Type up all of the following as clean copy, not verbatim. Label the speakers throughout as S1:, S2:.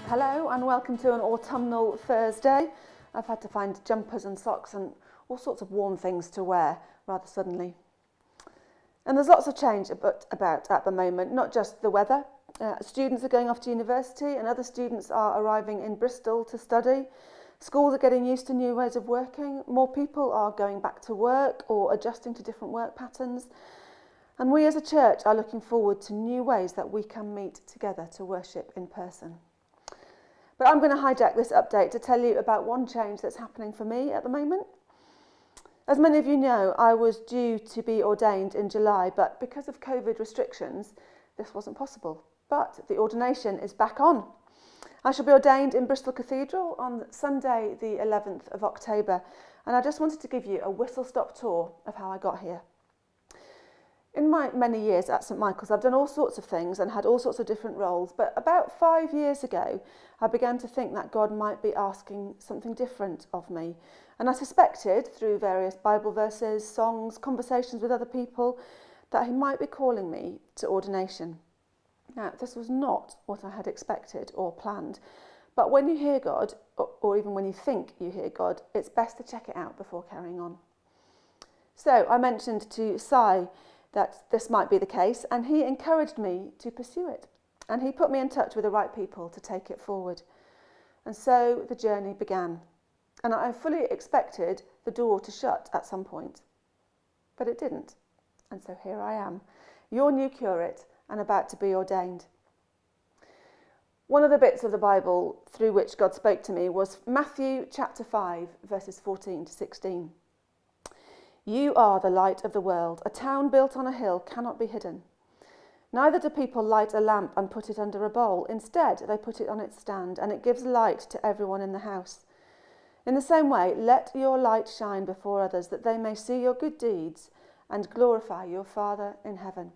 S1: Hello and welcome to an autumnal Thursday. I've had to find jumpers and socks and all sorts of warm things to wear rather suddenly. And there's lots of change about at the moment, not just the weather. Students are going off to university and other students are arriving in Bristol to study. Schools are getting used to new ways of working. More people are going back to work or adjusting to different work patterns. And we as a church are looking forward to new ways that we can meet together to worship in person. But I'm going to hijack this update to tell you about one change that's happening for me at the moment. As many of you know, I was due to be ordained in July, but because of COVID restrictions, this wasn't possible. But the ordination is back on. I shall be ordained in Bristol Cathedral on Sunday, the 11th of October, and I just wanted to give you a whistle-stop tour of how I got here. In my many years at St Michael's, I've done all sorts of things and had all sorts of different roles, but about 5 years ago, I began to think that God might be asking something different of me. And I suspected, through various Bible verses, songs, conversations with other people, that he might be calling me to ordination. Now, this was not what I had expected or planned, but when you hear God, or even when you think you hear God, it's best to check it out before carrying on. So I mentioned to Si that this might be the case, and he encouraged me to pursue it. And he put me in touch with the right people to take it forward. And so the journey began. And I fully expected the door to shut at some point. But it didn't. And so here I am, your new curate and about to be ordained. One of the bits of the Bible through which God spoke to me was Matthew chapter 5, verses 14 to 16. You are the light of the world. A town built on a hill cannot be hidden. Neither do people light a lamp and put it under a bowl. Instead, they put it on its stand, and it gives light to everyone in the house. In the same way, let your light shine before others, that they may see your good deeds and glorify your Father in heaven.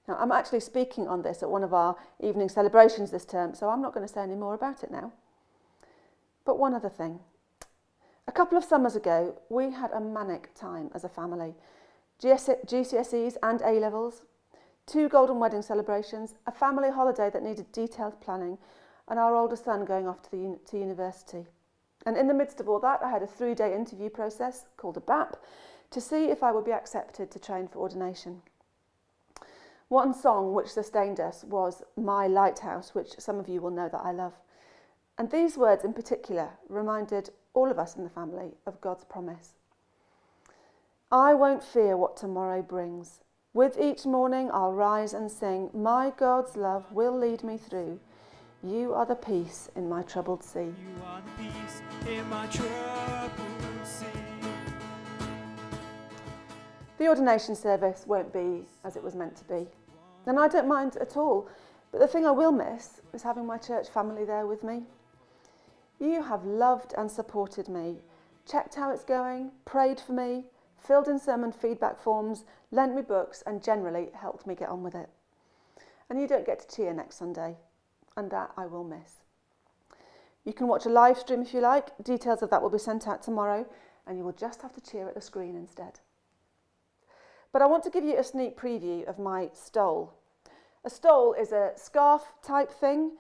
S1: Now, I'm actually speaking on this at one of our evening celebrations this term, so I'm not going to say any more about it now. But one other thing. A couple of summers ago, we had a manic time as a family. GCSEs and A-levels, 2 golden wedding celebrations, a family holiday that needed detailed planning, and our older son going off to university. And in the midst of all that, I had a 3-day interview process called a BAP to see if I would be accepted to train for ordination. One song which sustained us was My Lighthouse, which some of you will know that I love. And these words in particular reminded all of us in the family of God's promise. I won't fear what tomorrow brings. With each morning I'll rise and sing, my God's love will lead me through. You are the peace in my troubled sea.
S2: You are the peace in my troubled sea.
S1: The ordination service won't be as it was meant to be. And I don't mind at all, but the thing I will miss is having my church family there with me. You have loved and supported me, checked how it's going, prayed for me, filled in sermon feedback forms, lent me books and generally helped me get on with it. And you don't get to cheer next Sunday, and that I will miss. You can watch a live stream if you like. Details of that will be sent out tomorrow, and you will just have to cheer at the screen instead. But I want to give you a sneak preview of my stole. A stole is a scarf type thing,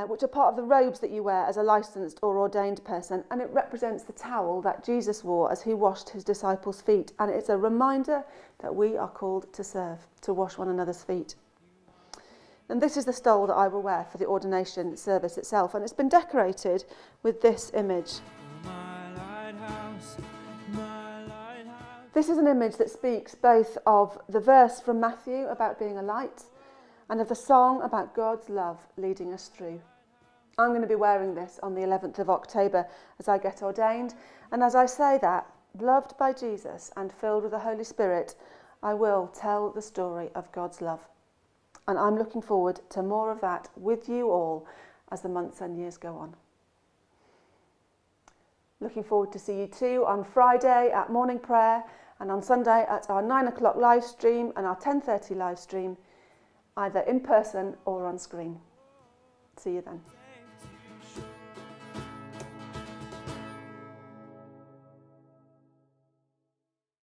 S1: which are part of the robes that you wear as a licensed or ordained person, and it represents the towel that Jesus wore as he washed his disciples' feet, and it's a reminder that we are called to serve, to wash one another's feet. And this is the stole that I will wear for the ordination service itself, and it's been decorated with this image.
S2: My lighthouse, my lighthouse.
S1: This is an image that speaks both of the verse from Matthew about being a light and of the song about God's love leading us through. I'm going to be wearing this on the 11th of October as I get ordained, and as I say that, loved by Jesus and filled with the Holy Spirit, I will tell the story of God's love. And I'm looking forward to more of that with you all as the months and years go on. Looking forward to see you too on Friday at morning prayer and on Sunday at our 9 o'clock live stream and our 10:30 live stream, either in person or on screen. See you then.